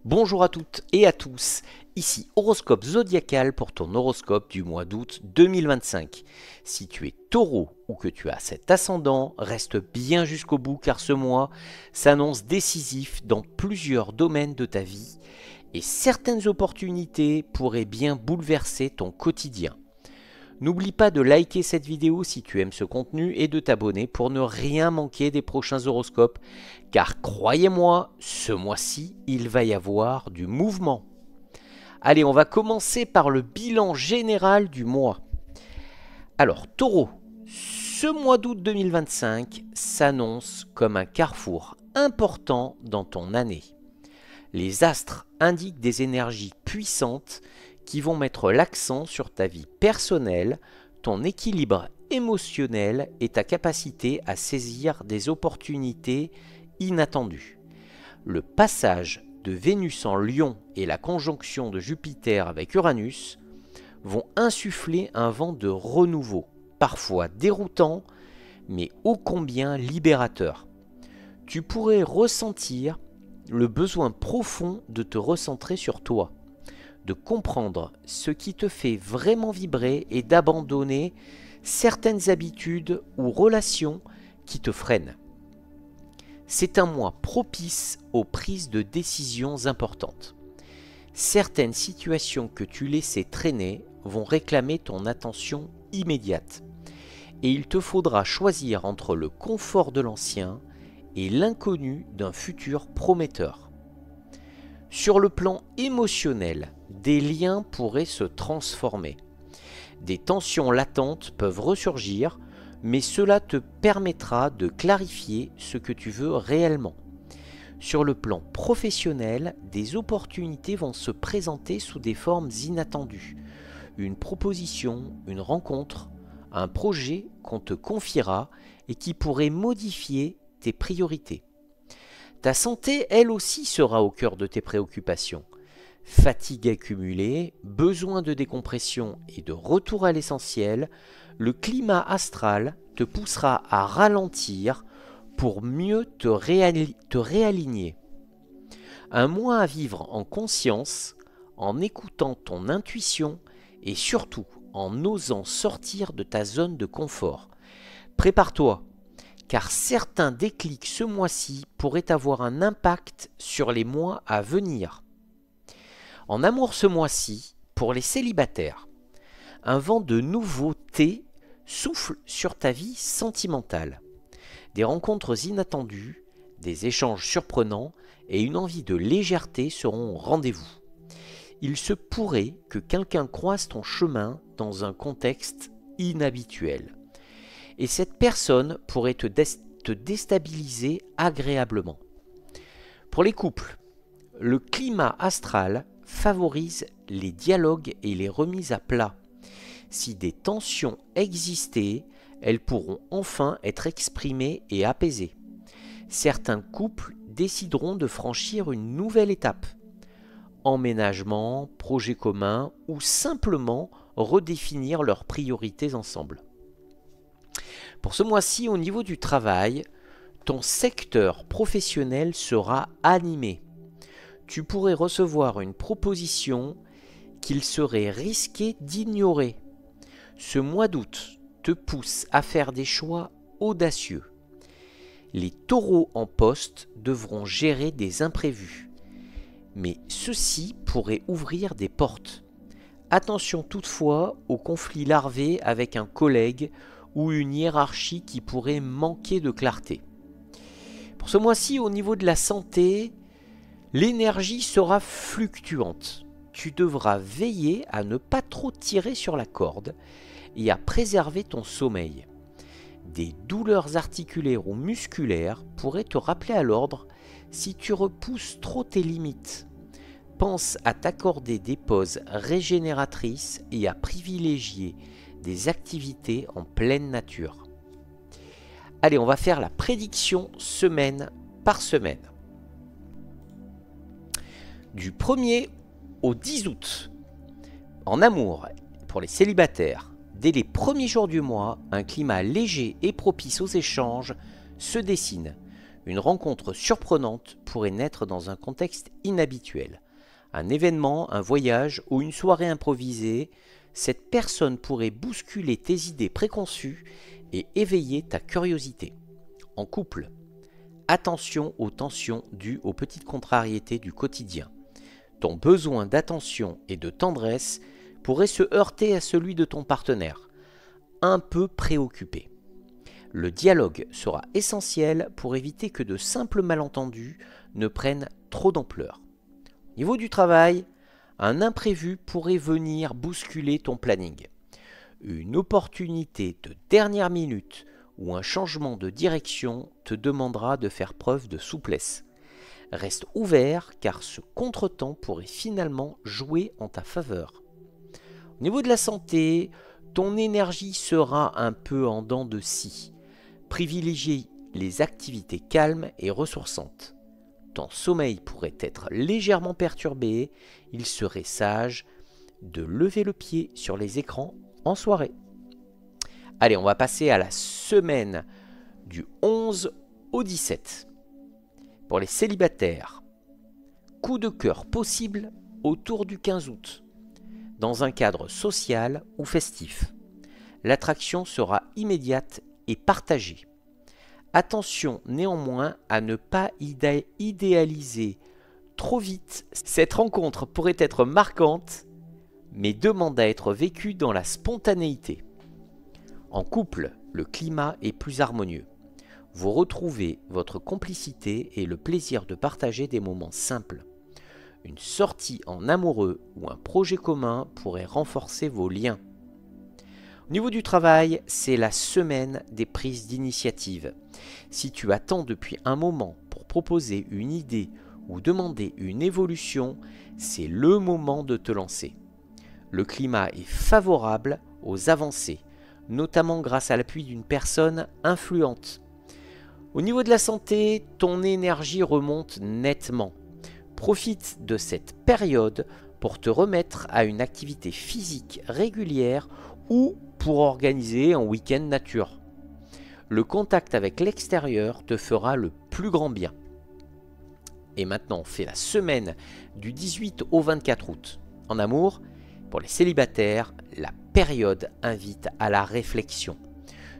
Bonjour à toutes et à tous, ici horoscope zodiacal pour ton horoscope du mois d'août 2025. Si tu es taureau ou que tu as cet ascendant, reste bien jusqu'au bout car ce mois s'annonce décisif dans plusieurs domaines de ta vie et certaines opportunités pourraient bien bouleverser ton quotidien. N'oublie pas de liker cette vidéo si tu aimes ce contenu et de t'abonner pour ne rien manquer des prochains horoscopes, car croyez-moi, ce mois-ci, il va y avoir du mouvement. Allez, on va commencer par le bilan général du mois. Alors, Taureau, ce mois d'août 2025 s'annonce comme un carrefour important dans ton année. Les astres indiquent des énergies puissantes qui vont mettre l'accent sur ta vie personnelle, ton équilibre émotionnel et ta capacité à saisir des opportunités inattendues. Le passage de Vénus en Lion et la conjonction de Jupiter avec Uranus vont insuffler un vent de renouveau, parfois déroutant, mais ô combien libérateur. Tu pourrais ressentir le besoin profond de te recentrer sur toi, de comprendre ce qui te fait vraiment vibrer et d'abandonner certaines habitudes ou relations qui te freinent. C'est un mois propice aux prises de décisions importantes. Certaines situations que tu laissais traîner vont réclamer ton attention immédiate et il te faudra choisir entre le confort de l'ancien et l'inconnu d'un futur prometteur. Sur le plan émotionnel, des liens pourraient se transformer. Des tensions latentes peuvent ressurgir, mais cela te permettra de clarifier ce que tu veux réellement. Sur le plan professionnel, des opportunités vont se présenter sous des formes inattendues. Une proposition, une rencontre, un projet qu'on te confiera et qui pourrait modifier tes priorités. Ta santé, elle aussi, sera au cœur de tes préoccupations. Fatigue accumulée, besoin de décompression et de retour à l'essentiel, le climat astral te poussera à ralentir pour mieux te réaligner. Un mois à vivre en conscience, en écoutant ton intuition et surtout en osant sortir de ta zone de confort. Prépare-toi, car certains déclics ce mois-ci pourraient avoir un impact sur les mois à venir. En amour ce mois-ci, pour les célibataires, un vent de nouveauté souffle sur ta vie sentimentale. Des rencontres inattendues, des échanges surprenants et une envie de légèreté seront au rendez-vous. Il se pourrait que quelqu'un croise ton chemin dans un contexte inhabituel. Et cette personne pourrait te déstabiliser agréablement. Pour les couples, le climat astral favorise les dialogues et les remises à plat. Si des tensions existaient, elles pourront enfin être exprimées et apaisées. Certains couples décideront de franchir une nouvelle étape. Emménagement, projet commun ou simplement redéfinir leurs priorités ensemble. Pour ce mois-ci, au niveau du travail, ton secteur professionnel sera animé. Tu pourrais recevoir une proposition qu'il serait risqué d'ignorer. Ce mois d'août te pousse à faire des choix audacieux. Les taureaux en poste devront gérer des imprévus, mais ceux-ci pourraient ouvrir des portes. Attention toutefois aux conflits larvés avec un collègue ou une hiérarchie qui pourrait manquer de clarté. Pour ce mois-ci, au niveau de la santé, l'énergie sera fluctuante. Tu devras veiller à ne pas trop tirer sur la corde et à préserver ton sommeil. Des douleurs articulaires ou musculaires pourraient te rappeler à l'ordre si tu repousses trop tes limites. Pense à t'accorder des pauses régénératrices et à privilégier des activités en pleine nature. Allez, on va faire la prédiction semaine par semaine. Du 1er au 10 août, en amour, pour les célibataires, dès les premiers jours du mois, un climat léger et propice aux échanges se dessine. Une rencontre surprenante pourrait naître dans un contexte inhabituel. Un événement, un voyage ou une soirée improvisée, cette personne pourrait bousculer tes idées préconçues et éveiller ta curiosité. En couple, attention aux tensions dues aux petites contrariétés du quotidien. Ton besoin d'attention et de tendresse pourrait se heurter à celui de ton partenaire, un peu préoccupé. Le dialogue sera essentiel pour éviter que de simples malentendus ne prennent trop d'ampleur. Au niveau du travail, un imprévu pourrait venir bousculer ton planning. Une opportunité de dernière minute ou un changement de direction te demandera de faire preuve de souplesse. Reste ouvert car ce contretemps pourrait finalement jouer en ta faveur. Au niveau de la santé, ton énergie sera un peu en dents de scie. Privilégie les activités calmes et ressourçantes. Ton sommeil pourrait être légèrement perturbé, il serait sage de lever le pied sur les écrans en soirée. Allez, on va passer à la semaine du 11 au 17. Pour les célibataires, coup de cœur possible autour du 15 août, dans un cadre social ou festif. L'attraction sera immédiate et partagée. Attention néanmoins à ne pas idéaliser trop vite. Cette rencontre pourrait être marquante, mais demande à être vécue dans la spontanéité. En couple, le climat est plus harmonieux. Vous retrouvez votre complicité et le plaisir de partager des moments simples. Une sortie en amoureux ou un projet commun pourrait renforcer vos liens. Au niveau du travail, c'est la semaine des prises d'initiative. Si tu attends depuis un moment pour proposer une idée ou demander une évolution, c'est le moment de te lancer. Le climat est favorable aux avancées, notamment grâce à l'appui d'une personne influente. Au niveau de la santé, ton énergie remonte nettement. Profite de cette période pour te remettre à une activité physique régulière ou pour organiser un week-end nature. Le contact avec l'extérieur te fera le plus grand bien. Et maintenant, on fait la semaine du 18 au 24 août. En amour, pour les célibataires, la période invite à la réflexion.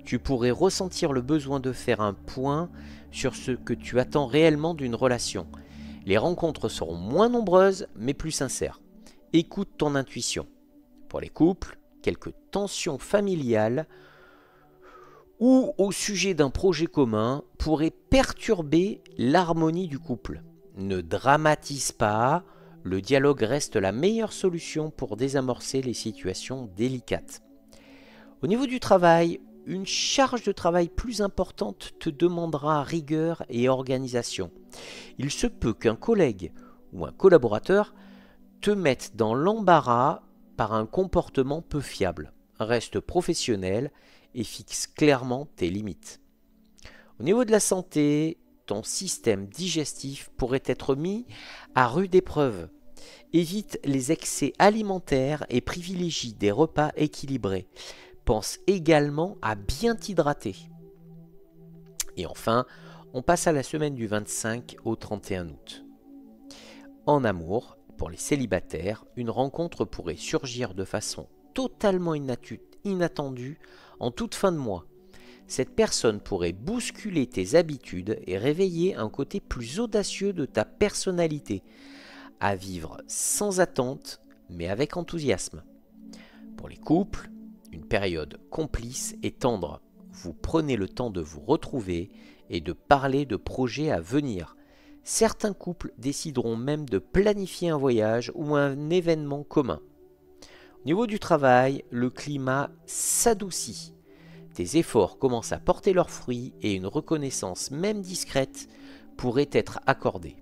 Tu pourrais ressentir le besoin de faire un point sur ce que tu attends réellement d'une relation. Les rencontres seront moins nombreuses, mais plus sincères. Écoute ton intuition. Pour les couples, quelques tensions familiales ou au sujet d'un projet commun pourraient perturber l'harmonie du couple. Ne dramatise pas, le dialogue reste la meilleure solution pour désamorcer les situations délicates. Au niveau du travail, une charge de travail plus importante te demandera rigueur et organisation. Il se peut qu'un collègue ou un collaborateur te mette dans l'embarras par un comportement peu fiable. Reste professionnel et fixe clairement tes limites. Au niveau de la santé, ton système digestif pourrait être mis à rude épreuve. Évite les excès alimentaires et privilégie des repas équilibrés. Pense également à bien t'hydrater. Et enfin, on passe à la semaine du 25 au 31 août. En amour, pour les célibataires, une rencontre pourrait surgir de façon totalement inattendue en toute fin de mois. Cette personne pourrait bousculer tes habitudes et réveiller un côté plus audacieux de ta personnalité, à vivre sans attente mais avec enthousiasme. Pour les couples, une période complice et tendre. Vous prenez le temps de vous retrouver et de parler de projets à venir. Certains couples décideront même de planifier un voyage ou un événement commun. Au niveau du travail, le climat s'adoucit. Tes efforts commencent à porter leurs fruits et une reconnaissance, même discrète, pourrait être accordée.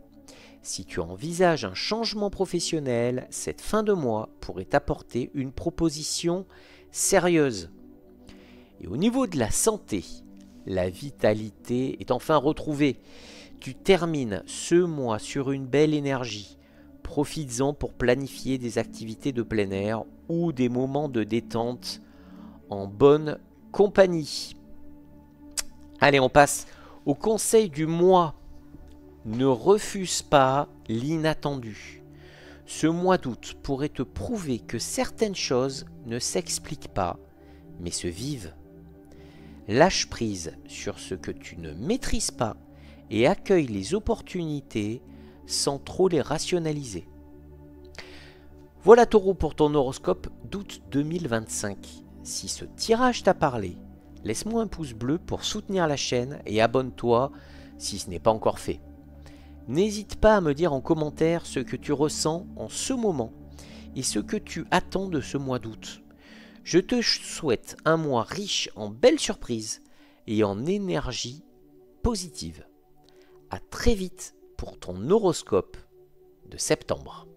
Si tu envisages un changement professionnel, cette fin de mois pourrait t'apporter une proposition sérieuse. Et au niveau de la santé, la vitalité est enfin retrouvée. Tu termines ce mois sur une belle énergie. Profites-en pour planifier des activités de plein air ou des moments de détente en bonne compagnie. Allez, on passe Au conseil du mois, ne refuse pas l'inattendu. Ce mois d'août pourrait te prouver que certaines choses ne s'expliquent pas, mais se vivent. Lâche prise sur ce que tu ne maîtrises pas et accueille les opportunités sans trop les rationaliser. Voilà Taureau pour ton horoscope d'août 2025. Si ce tirage t'a parlé, laisse-moi un pouce bleu pour soutenir la chaîne et abonne-toi si ce n'est pas encore fait. N'hésite pas à me dire en commentaire ce que tu ressens en ce moment et ce que tu attends de ce mois d'août. Je te souhaite un mois riche en belles surprises et en énergie positive. À très vite pour ton horoscope de septembre.